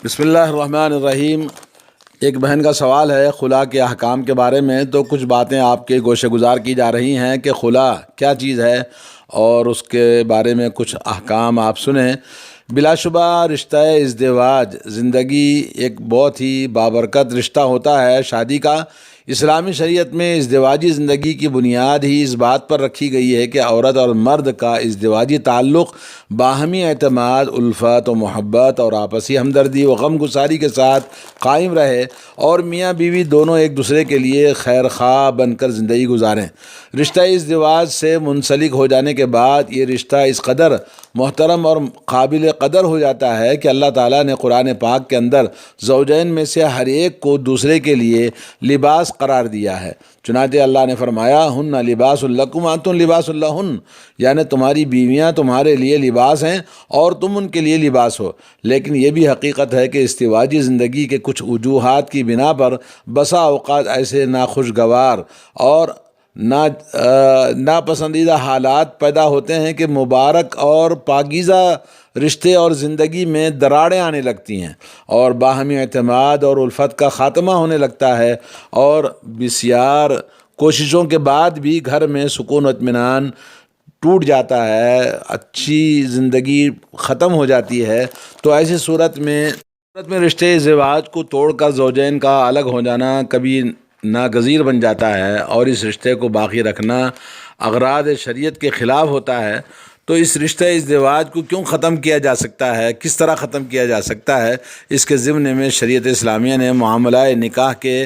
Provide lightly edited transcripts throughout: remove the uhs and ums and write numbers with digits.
بسم اللہ الرحمن الرحیم۔ ایک بہن کا سوال ہے خلا کے احکام کے بارے میں، تو کچھ باتیں آپ کے گوشہ گزار کی جا رہی ہیں کہ خلا کیا چیز ہے اور اس کے بارے میں کچھ احکام آپ سنیں۔ بلا شبہ رشتہ ازدواج زندگی ایک بہت ہی بابرکت رشتہ ہوتا ہے شادی کا۔ اسلامی شریعت میں ازدواجی زندگی کی بنیاد ہی اس بات پر رکھی گئی ہے کہ عورت اور مرد کا ازدواجی تعلق باہمی اعتماد، الفت و محبت اور آپسی ہمدردی و غم گساری کے ساتھ قائم رہے اور میاں بیوی دونوں ایک دوسرے کے لیے خیر خواہ بن کر زندگی گزاریں۔ رشتہ ازدواج سے منسلک ہو جانے کے بعد یہ رشتہ اس قدر محترم اور قابل قدر ہو جاتا ہے کہ اللہ تعالیٰ نے قرآن پاک کے اندر زوجین میں سے ہر ایک کو دوسرے کے لیے لباس قرار دیا ہے۔ چنانچہ اللہ نے فرمایا ہن لباس لکم وانتم لباس لہن، یعنی تمہاری بیویاں تمہارے لیے لباس ہیں اور تم ان کے لیے لباس ہو۔ لیکن یہ بھی حقیقت ہے کہ ازدواجی زندگی کے کچھ وجوہات کی بنا پر بسا اوقات ایسے ناخوشگوار اور ناپسندیدہ حالات پیدا ہوتے ہیں کہ مبارک اور پاکیزہ رشتے اور زندگی میں دراڑیں آنے لگتی ہیں اور باہمی اعتماد اور الفت کا خاتمہ ہونے لگتا ہے، اور بسیار کوششوں کے بعد بھی گھر میں سکون و اطمینان ٹوٹ جاتا ہے، اچھی زندگی ختم ہو جاتی ہے۔ تو ایسی صورت میں رشتے ازدواج کو توڑ کر زوجین کا الگ ہو جانا کبھی ناگزیر بن جاتا ہے، اور اس رشتے کو باقی رکھنا اغراض شریعت کے خلاف ہوتا ہے۔ تو اس رشتہ ازدواج کو کیوں ختم کیا جا سکتا ہے، کس طرح ختم کیا جا سکتا ہے، اس کے ضمن میں شریعت اسلامیہ نے معاملہ نکاح کے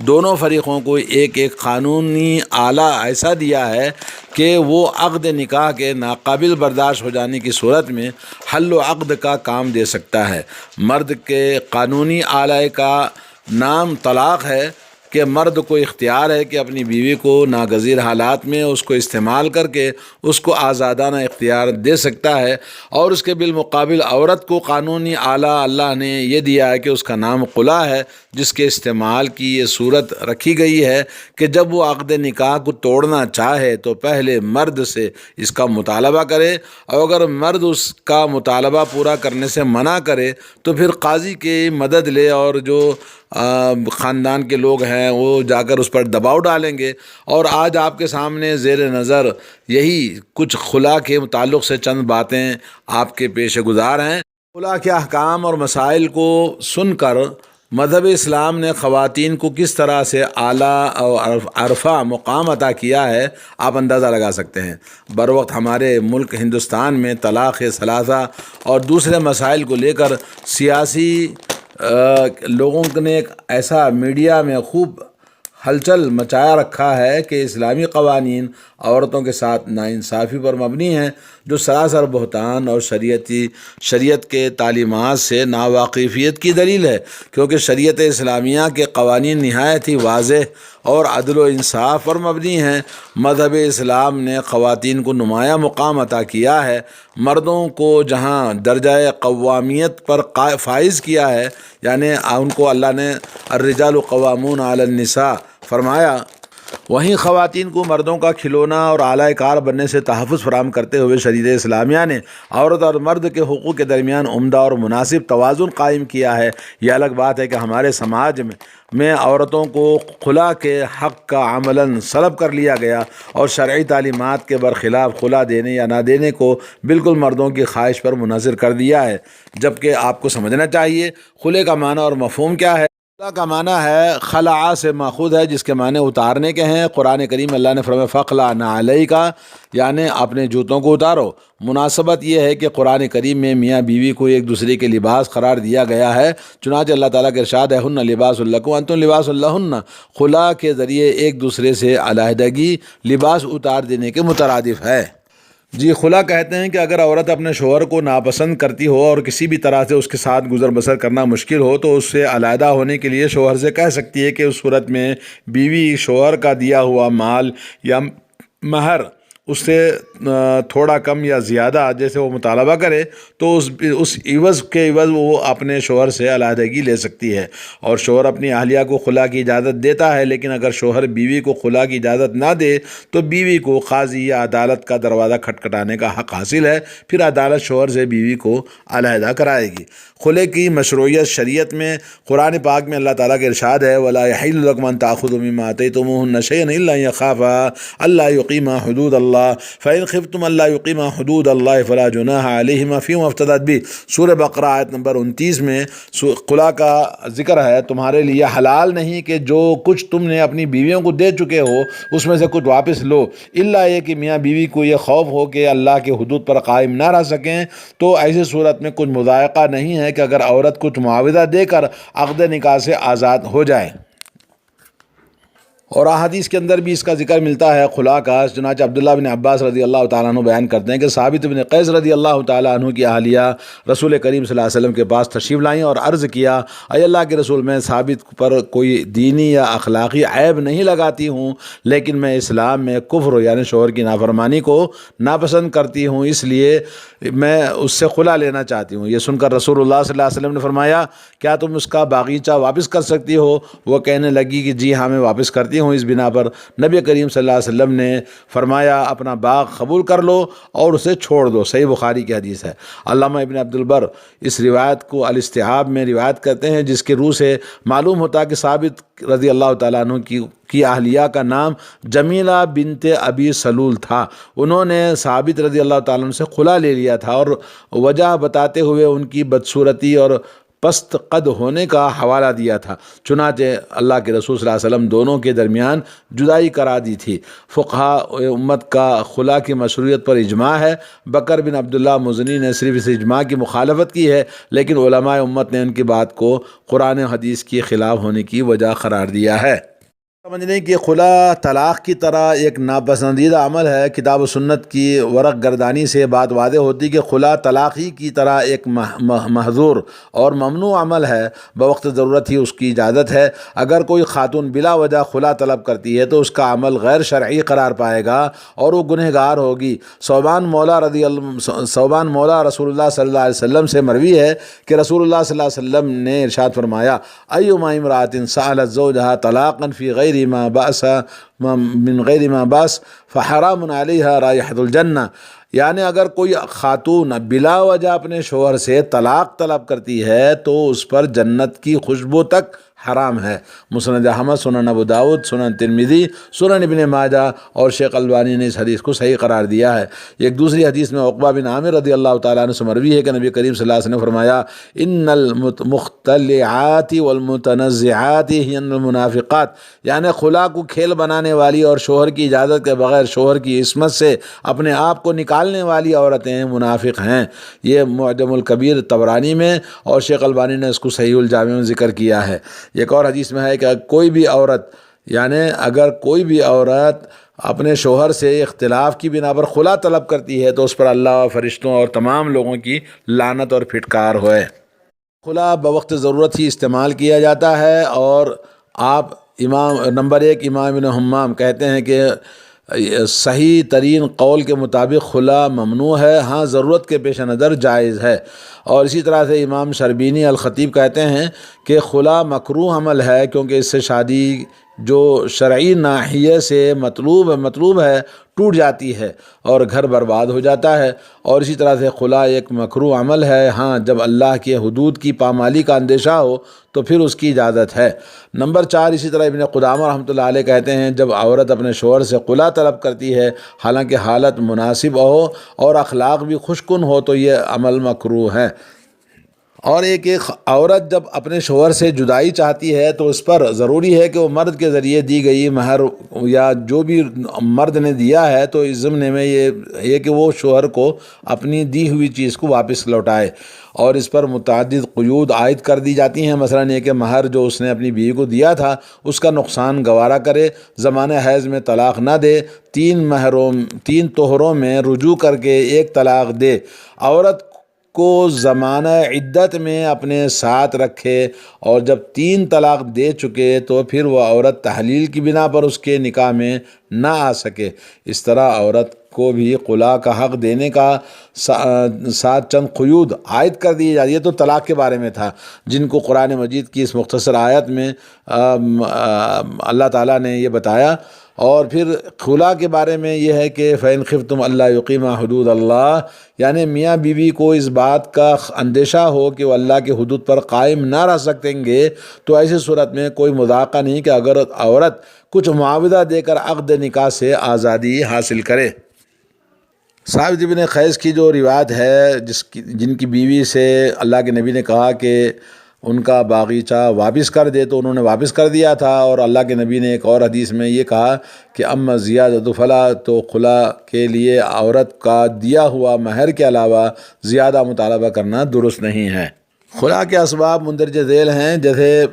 دونوں فریقوں کو ایک ایک قانونی آلہ ایسا دیا ہے کہ وہ عقد نکاح کے ناقابل برداشت ہو جانے کی صورت میں حل و عقد کا کام دے سکتا ہے۔ مرد کے قانونی آلہ کا نام طلاق ہے کہ مرد کو اختیار ہے کہ اپنی بیوی کو ناگزیر حالات میں اس کو استعمال کر کے اس کو آزادانہ اختیار دے سکتا ہے، اور اس کے بالمقابل عورت کو قانونی آلہ اللہ نے یہ دیا ہے کہ اس کا نام خلا ہے، جس کے استعمال کی یہ صورت رکھی گئی ہے کہ جب وہ عقد نکاح کو توڑنا چاہے تو پہلے مرد سے اس کا مطالبہ کرے، اور اگر مرد اس کا مطالبہ پورا کرنے سے منع کرے تو پھر قاضی کی مدد لے، اور جو خاندان کے لوگ ہیں وہ جا کر اس پر دباؤ ڈالیں گے۔ اور آج آپ کے سامنے زیر نظر یہی کچھ خلا کے متعلق سے چند باتیں آپ کے پیش گزار ہیں۔ خلا کے احکام اور مسائل کو سن کر مذہب اسلام نے خواتین کو کس طرح سے اعلیٰ اور عرفہ مقام عطا کیا ہے آپ اندازہ لگا سکتے ہیں۔ بروقت ہمارے ملک ہندوستان میں طلاق ثلاثہ اور دوسرے مسائل کو لے کر سیاسی لوگوں نے ایک ایسا میڈیا میں خوب ہلچل مچایا رکھا ہے کہ اسلامی قوانین عورتوں کے ساتھ ناانصافی پر مبنی ہیں، جو سراسر بہتان اور شریعت کے تعلیمات سے ناواقفیت کی دلیل ہے، کیونکہ شریعت اسلامیہ کے قوانین نہایت ہی واضح اور عدل و انصاف پر مبنی ہیں۔ مذہب اسلام نے خواتین کو نمایاں مقام عطا کیا ہے، مردوں کو جہاں درجہ قوامیت پر فائز کیا ہے، یعنی ان کو اللہ نے الرجال قوامون علی النساء فرمایا، وہیں خواتین کو مردوں کا کھلونا اور اعلی کار بننے سے تحفظ فراہم کرتے ہوئے شریعت اسلامیہ نے عورت اور مرد کے حقوق کے درمیان عمدہ اور مناسب توازن قائم کیا ہے۔ یہ الگ بات ہے کہ ہمارے سماج میں عورتوں کو خلا کے حق کا عملاً سلب کر لیا گیا، اور شرعی تعلیمات کے برخلاف خلا دینے یا نہ دینے کو بالکل مردوں کی خواہش پر منحصر کر دیا ہے، جبکہ آپ کو سمجھنا چاہیے خلے کا معنی اور مفہوم کیا ہے۔ خلا کا معنی ہے خلع سے ماخوذ ہے، جس کے معنی اتارنے کے ہیں۔ قرآن کریم اللہ نے فرمایا فخلع نعلیک، یعنی اپنے جوتوں کو اتارو۔ مناسبت یہ ہے کہ قرآن کریم میں میاں بیوی کو ایک دوسرے کے لباس قرار دیا گیا ہے، چنانچہ اللہ تعالیٰ کا ارشاد ہے ہن لباس لکم وانتم لباس لہن، خلا کے ذریعے ایک دوسرے سے علیحدگی لباس اتار دینے کے مترادف ہے۔ جی، خلا کہتے ہیں کہ اگر عورت اپنے شوہر کو ناپسند کرتی ہو اور کسی بھی طرح سے اس کے ساتھ گزر بسر کرنا مشکل ہو تو اس سے علیحدہ ہونے کے لیے شوہر سے کہہ سکتی ہے کہ اس صورت میں بیوی شوہر کا دیا ہوا مال یا مہر اس سے تھوڑا کم یا زیادہ جیسے وہ مطالبہ کرے تو اس عوض کے عوض وہ اپنے شوہر سے علیحدگی لے سکتی ہے۔ اور شوہر اپنی اہلیہ کو خلا کی اجازت دیتا ہے، لیکن اگر شوہر بیوی کو خلا کی اجازت نہ دے تو بیوی کو قاضی یا عدالت کا دروازہ کھٹکھٹانے کا حق حاصل ہے، پھر عدالت شوہر سے بیوی کو علیحدہ کرائے گی۔ خلے کی مشروعیت شریعت میں قرآن پاک میں اللہ تعالیٰ کے ارشاد ہے وَلَا يَحِلُّ لَكُمْ أَن تَأْخُذُوا مِمَّا آتَيْتُمُوهُنَّ شَيْئًا إِلَّا أَن يَخَافَا أَلَّا يُقِيمَا حُدُودَ اللَّهِ فَإِنْ خِفْتُمْ أَلَّا يُقِيمَا حُدُودَ اللَّهِ فَلَا جُنَاحَ عَلَيْهِمَا فِيمَا افْتَدَتْ بِهِ۔ سورہ بقرہ آیت نمبر 29 میں خلا کا ذکر ہے۔ تمہارے لیے حلال نہیں کہ جو کچھ تم نے اپنی بیویوں کو دے چکے ہو اس میں سے کچھ واپس لو، الا یہ کہ میاں بیوی کو یہ خوف ہو کہ اللہ کے حدود پر قائم نہ رہ سکیں، تو ایسی صورت میں کچھ مضائقہ نہیں ہے کہ اگر عورت کچھ معاوضہ دے کر عقد نکاح سے آزاد ہو جائے۔ اور احادیث کے اندر بھی اس کا ذکر ملتا ہے خلا کا۔ چنانچہ عبداللہ بن عباس رضی اللہ تعالیٰ عنہ بیان کرتے ہیں کہ ثابت بن قیس رضی اللہ تعالیٰ عنہ کی اہلیہ رسول کریم صلی اللہ علیہ وسلم کے پاس تشریف لائیں اور عرض کیا، اے اللہ کے رسول، میں ثابت پر کوئی دینی یا اخلاقی عیب نہیں لگاتی ہوں، لیکن میں اسلام میں کفر یعنی شوہر کی نافرمانی کو ناپسند کرتی ہوں، اس لیے میں اس سے خلا لینا چاہتی ہوں۔ یہ سن کر رسول اللہ صلی اللہ علیہ وسلم نے فرمایا، کیا تم اس کا باغیچہ واپس کر سکتی ہو؟ وہ کہنے لگی کہ جی ہاں، میں واپس کرتی ہوں۔ اس بنا پر نبی کریم صلی اللہ علیہ وسلم نے فرمایا، اپنا باغ قبول کر لو اور اسے چھوڑ دو۔ صحیح بخاری کی حدیث ہے۔ علامہ ابن عبد البر اس روایت کو الاستیعاب میں روایت کرتے ہیں، جس کے روح سے معلوم ہوتا ہے کہ ثابت رضی اللہ تعالیٰ عنہ کی اہلیہ کا نام جمیلہ بنت ابی سلول تھا۔ انہوں نے ثابت رضی اللہ تعالیٰ عنہ سے خلا لے لیا تھا اور وجہ بتاتے ہوئے ان کی بدصورتی اور پست قد ہونے کا حوالہ دیا تھا، چنانچہ اللہ کے رسول صلی اللہ علیہ وسلم دونوں کے درمیان جدائی کرا دی تھی۔ فقہاء امت کا خلا کی مشروعیت پر اجماع ہے۔ بکر بن عبداللہ مزنی نے صرف اس اجماع کی مخالفت کی ہے، لیکن علماء امت نے ان کی بات کو قرآن و حدیث کے خلاف ہونے کی وجہ قرار دیا ہے۔ سمجھنے کہ خلا طلاق کی طرح ایک ناپسندیدہ عمل ہے۔ کتاب و سنت کی ورق گردانی سے بات واضح ہوتی کہ خلا طلاق ہی کی طرح ایک محظور اور ممنوع عمل ہے، بوقت ضرورت ہی اس کی اجازت ہے۔ اگر کوئی خاتون بلا وجہ خلا طلب کرتی ہے تو اس کا عمل غیر شرعی قرار پائے گا اور وہ گنہگار ہوگی۔ صوبان مولا رسول اللہ صلی اللہ علیہ وسلم سے مروی ہے کہ رسول اللہ صلی اللہ علیہ وسلم نے ارشاد فرمایا، ایما امرأۃ سألت زوجها طلاقا فی غیر ما باس من غیر ما باس فحرام علیہا رائحۃ الجنہ، یعنی اگر کوئی خاتون بلا وجہ اپنے شوہر سے طلاق طلب کرتی ہے تو اس پر جنت کی خوشبو تک حرام ہے۔ مسند احمد، سنن ابو داؤد، سنن ترمذی، سنن ابن ماجہ اور شیخ البانی نے اس حدیث کو صحیح قرار دیا ہے۔ ایک دوسری حدیث میں عقبہ بن عامر رضی اللہ تعالیٰ عنہ سے مروی ہے کہ نبی کریم صلی اللہ علیہ وسلم نے فرمایا، ان المختلعات والمتنزعات ہی المنافقات، یعنی خلا کو کھیل بنانے والی اور شوہر کی اجازت کے بغیر شوہر کی عصمت سے اپنے آپ کو نکالنے والی عورتیں منافق ہیں۔ یہ معجم الکبیر طبرانی میں اور شیخ البانی نے اس کو صحیح الجامع میں ذکر کیا ہے۔ ایک اور حدیث میں ہے کہ اگر کوئی بھی عورت اپنے شوہر سے اختلاف کی بنا پر خلا طلب کرتی ہے تو اس پر اللہ، فرشتوں اور تمام لوگوں کی لعنت اور پھٹکار ہوئے۔ خلا بوقت ضرورت ہی استعمال کیا جاتا ہے، اور نمبر 1 امام ابن حمام کہتے ہیں کہ صحیح ترین قول کے مطابق خلا ممنوع ہے، ہاں ضرورت کے پیش نظر جائز ہے۔ اور اسی طرح سے امام شربینی الخطیب کہتے ہیں کہ خلا مکروہ عمل ہے، کیونکہ اس سے شادی جو شرعی ناحیے سے مطلوب ہے ٹوٹ جاتی ہے اور گھر برباد ہو جاتا ہے۔ اور اسی طرح سے خلا ایک مکروہ عمل ہے، ہاں جب اللہ کے حدود کی پامالی کا اندیشہ ہو تو پھر اس کی اجازت ہے۔ نمبر 4 اسی طرح ابن قدامہ رحمۃ اللہ علیہ کہتے ہیں، جب عورت اپنے شوہر سے خلا طلب کرتی ہے حالانکہ حالت مناسب ہو اور اخلاق بھی خوشکن ہو تو یہ عمل مکروہ ہے۔ اور ایک عورت جب اپنے شوہر سے جدائی چاہتی ہے تو اس پر ضروری ہے کہ وہ مرد کے ذریعے دی گئی مہر یا جو بھی مرد نے دیا ہے تو اس ضمن میں یہ کہ وہ شوہر کو اپنی دی ہوئی چیز کو واپس لوٹائے، اور اس پر متعدد قیود عائد کر دی جاتی ہیں۔ مثلا یہ کہ مہر جو اس نے اپنی بیوی کو دیا تھا اس کا نقصان گوارا کرے، زمانہ حیض میں طلاق نہ دے، 3 طہروں میں رجوع کر کے 1 طلاق دے، عورت کو زمانہ عدت میں اپنے ساتھ رکھے اور جب 3 طلاق دے چکے تو پھر وہ عورت تحلیل کی بنا پر اس کے نکاح میں نہ آ سکے۔ اس طرح عورت کو بھی خلا کا حق دینے کا ساتھ چند قیود عائد کر دی جاتی ہے۔ تو طلاق کے بارے میں تھا، جن کو قرآن مجید کی اس مختصر آیت میں اللہ تعالیٰ نے یہ بتایا۔ اور پھر خلا کے بارے میں یہ ہے کہ فَإِنْ خِفْتُمْ أَلَّا يُقِيمَا حُدُودَ اللَّهِ، یعنی میاں بیوی کو اس بات کا اندیشہ ہو کہ وہ اللہ کے حدود پر قائم نہ رہ سکیں گے، تو ایسی صورت میں کوئی مذاقہ نہیں کہ اگر عورت کچھ معاوضہ دے کر عقد نکاح سے آزادی حاصل کرے۔ ثابت بن قیس کی جو روایت ہے، جن کی بیوی سے اللہ کے نبی نے کہا کہ ان کا باغیچہ واپس کر دے، تو انہوں نے واپس کر دیا تھا، اور اللہ کے نبی نے ایک اور حدیث میں یہ کہا کہ اما زیادۃ فلا، تو خلا کے لیے عورت کا دیا ہوا مہر کے علاوہ زیادہ مطالبہ کرنا درست نہیں ہے۔ خلا کے اسباب مندرجہ ذیل ہیں، جیسے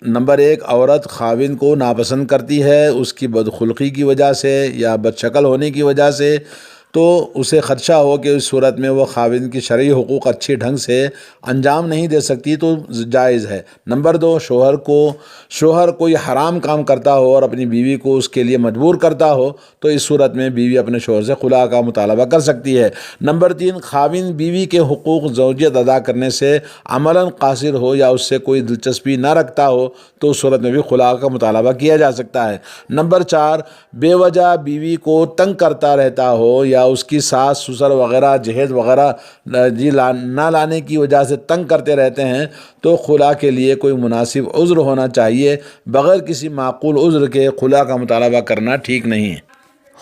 نمبر 1، عورت خاوند کو ناپسند کرتی ہے اس کی بدخلقی کی وجہ سے یا بدشکل ہونے کی وجہ سے، تو اسے خدشہ ہو کہ اس صورت میں وہ خاوند کی شرعی حقوق اچھی ڈھنگ سے انجام نہیں دے سکتی، تو جائز ہے۔ نمبر 2، شوہر کوئی حرام کام کرتا ہو اور اپنی بیوی کو اس کے لیے مجبور کرتا ہو، تو اس صورت میں بیوی اپنے شوہر سے خلا کا مطالبہ کر سکتی ہے۔ نمبر 3، خاوند بیوی کے حقوق زوجیت ادا کرنے سے عملاً قاصر ہو یا اس سے کوئی دلچسپی نہ رکھتا ہو، تو اس صورت میں بھی خلا کا مطالبہ کیا جا سکتا ہے۔ نمبر 4، بے وجہ بیوی کو تنگ کرتا رہتا ہو یا اس کی ساس سسر وغیرہ جہیز وغیرہ نہ لانے کی وجہ سے تنگ کرتے رہتے ہیں، تو خلا کے لیے کوئی مناسب عذر ہونا چاہیے۔ بغیر کسی معقول عذر کے خلا کا مطالبہ کرنا ٹھیک نہیں ہے۔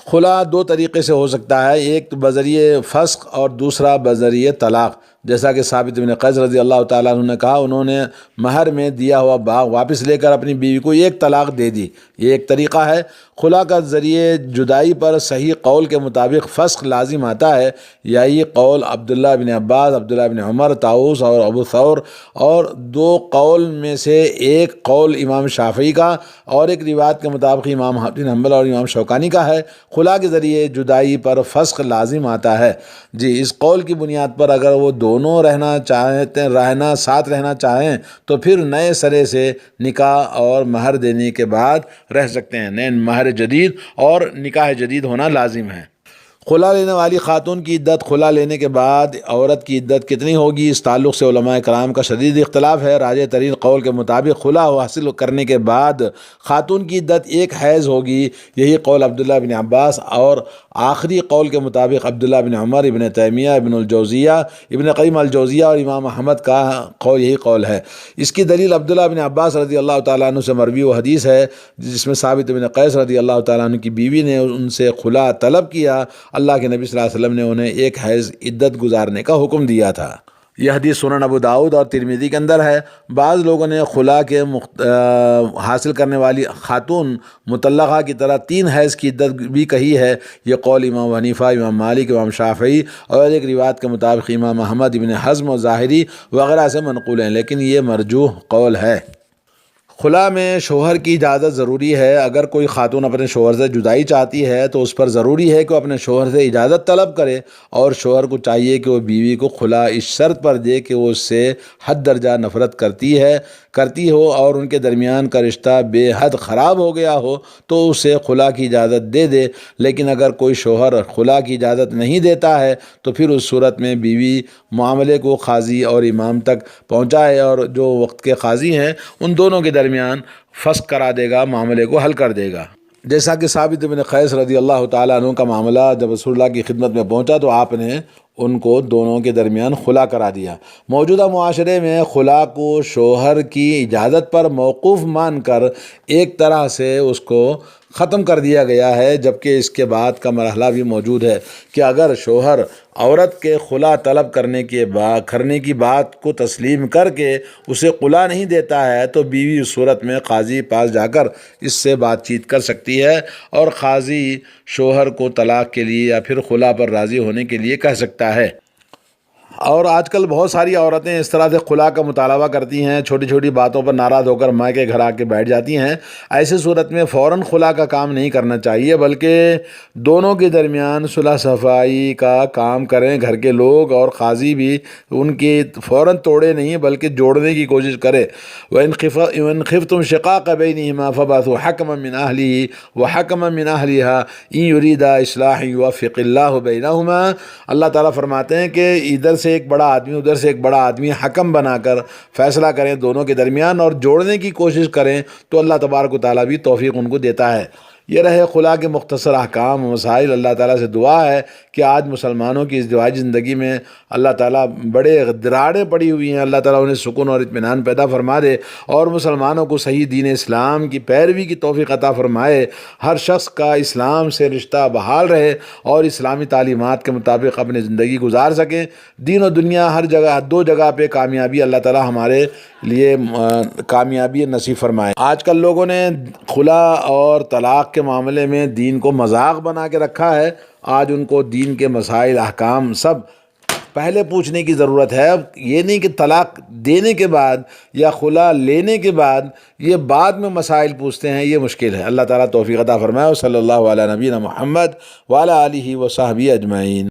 خلا 2 طریقے سے ہو سکتا ہے، ایک بذریعہ فسخ اور دوسرا بذریعہ طلاق، جیسا کہ ثابت بن قیس رضی اللہ تعالیٰ عنہ نے کہا، انہوں نے مہر میں دیا ہوا باغ واپس لے کر اپنی بیوی کو 1 طلاق دے دی۔ یہ ایک طریقہ ہے۔ خلا کا ذریعہ جدائی پر صحیح قول کے مطابق فسخ لازم آتا ہے، یہی قول عبداللہ بن عباس، عبداللہ بن عمر، طاؤس اور ابو ثور، اور 2 قول میں سے ایک قول امام شافعی کا اور ایک روایت کے مطابق امام احمد بن حنبل اور امام شوکانی کا ہے۔ خلا کے ذریعے جدائی پر فسخ لازم آتا ہے۔ جی، اس قول کی بنیاد پر اگر وہ دونوں ساتھ رہنا چاہیں تو پھر نئے سرے سے نکاح اور مہر دینے کے بعد رہ سکتے ہیں۔ نئے مہر جدید اور نکاح جدید ہونا لازم ہے۔ خلا لینے والی خاتون کی عدت، خلا لینے کے بعد عورت کی عدت کتنی ہوگی، اس تعلق سے علماء کرام کا شدید اختلاف ہے۔ راجح ترین قول کے مطابق خلا حاصل کرنے کے بعد خاتون کی عدت 1 حیض ہوگی، یہی قول عبداللہ بن عباس، اور آخری قول کے مطابق عبداللہ بن عمر، ابن تیمیہ، ابن الجوزیہ، ابن قیم الجوزیہ اور امام احمد کا قول یہی قول ہے۔ اس کی دلیل عبداللہ بن عباس رضی اللہ تعالیٰ عنہ سے مروی و حدیث ہے، جس میں ثابت بن قیس رضی اللہ تعالیٰ عنہ کی بیوی نے ان سے خلا طلب کیا، اللہ کے نبی صلی اللہ علیہ وسلم نے انہیں 1 حیض عدت گزارنے کا حکم دیا تھا۔ یہ حدیث سنن ابو داؤد اور ترمذی کے اندر ہے۔ بعض لوگوں نے خلا کے حاصل کرنے والی خاتون مطلقہ کی طرح 3 حیض کی عدت بھی کہی ہے۔ یہ قول امام حنیفہ، امام مالک، امام شافعی اور ایک روایت کے مطابق امام احمد، ابن حزم و ظاہری وغیرہ سے منقول ہیں، لیکن یہ مرجوح قول ہے۔ خلا میں شوہر کی اجازت ضروری ہے۔ اگر کوئی خاتون اپنے شوہر سے جدائی چاہتی ہے تو اس پر ضروری ہے کہ وہ اپنے شوہر سے اجازت طلب کرے، اور شوہر کو چاہیے کہ وہ بیوی کو خلا اس شرط پر دے کہ وہ اس سے حد درجہ نفرت کرتی ہو اور ان کے درمیان کا رشتہ بے حد خراب ہو گیا ہو تو اسے خلا کی اجازت دے۔ لیکن اگر کوئی شوہر خلا کی اجازت نہیں دیتا ہے تو پھر اس صورت میں بیوی معاملے کو قاضی اور امام تک پہنچائے، اور جو وقت کے قاضی ہیں ان دونوں کے درمیان فسخ کرا دے گا، معاملے کو حل کر دے گا۔ جیسا کہ ثابت بن قیس رضی اللہ تعالیٰ عنہ کا معاملہ جب رسول اللہ کی خدمت میں پہنچا تو آپ نے ان کو دونوں کے درمیان خلا کرا دیا۔ موجودہ معاشرے میں خلا کو شوہر کی اجازت پر موقوف مان کر ایک طرح سے اس کو ختم کر دیا گیا ہے، جبکہ اس کے بعد کا مرحلہ بھی موجود ہے کہ اگر شوہر عورت کے خلا طلب کرنے کی بات کو تسلیم کر کے اسے خلا نہیں دیتا ہے تو بیوی اس صورت میں قاضی پاس جا کر اس سے بات چیت کر سکتی ہے، اور قاضی شوہر کو طلاق کے لیے یا پھر خلا پر راضی ہونے کے لیے کہہ سکتا ہے۔ اور آج کل بہت ساری عورتیں اس طرح سے خلا کا مطالبہ کرتی ہیں، چھوٹی چھوٹی باتوں پر ناراض ہو کر ماں کے گھر آ کے بیٹھ جاتی ہیں۔ ایسے صورت میں فوراً خلا کا کام نہیں کرنا چاہیے، بلکہ دونوں کے درمیان صلح صفائی کا کام کریں۔ گھر کے لوگ اور قاضی بھی ان کی فوراً توڑے نہیں بلکہ جوڑنے کی کوشش کرے۔ وَإِنْ خِفْتُمْ شِقَاقَ بَيْنِهِمَا فَابْعَثُوا حَكَمًا مِّنْ أَهْلِهِ وَحَكَمًا مِّنْ أَهْلِهَا إِنْ يُرِيدَا إِصْلَاحًا يُوَفِّقِ اللَّهُ بَيْنَهُمَا۔ اللہ تعالیٰ فرماتے ہیں کہ ادھر سے ایک بڑا آدمی ادھر سے ایک بڑا آدمی حکم بنا کر فیصلہ کریں دونوں کے درمیان اور جوڑنے کی کوشش کریں، تو اللہ تبارک و تعالیٰ بھی توفیق ان کو دیتا ہے۔ یہ رہے خلا کے مختصر احکام و مسائل۔ اللہ تعالیٰ سے دعا ہے کہ آج مسلمانوں کی ازدواجی زندگی میں اللہ تعالیٰ بڑے دراڑیں پڑی ہوئی ہیں، اللہ تعالیٰ انہیں سکون اور اطمینان پیدا فرما دے اور مسلمانوں کو صحیح دین اسلام کی پیروی کی توفیق عطا فرمائے۔ ہر شخص کا اسلام سے رشتہ بحال رہے اور اسلامی تعلیمات کے مطابق اپنی زندگی گزار سکیں۔ دین و دنیا ہر جگہ، دو جگہ پہ کامیابی اللہ تعالیٰ ہمارے لیے کامیابی نصیب فرمائے۔ آج کل لوگوں نے خلا اور طلاق کے معاملے میں دین کو مذاق بنا کے رکھا ہے۔ آج ان کو دین کے مسائل، احکام سب پہلے پوچھنے کی ضرورت ہے۔ اب یہ نہیں کہ طلاق دینے کے بعد یا خلا لینے کے بعد یہ بعد میں مسائل پوچھتے ہیں، یہ مشکل ہے۔ اللہ تعالیٰ توفیق عطا فرمائے۔ صلی اللہ علیہ نبینا محمد وعلی آلہ وصحبہ اجمعین۔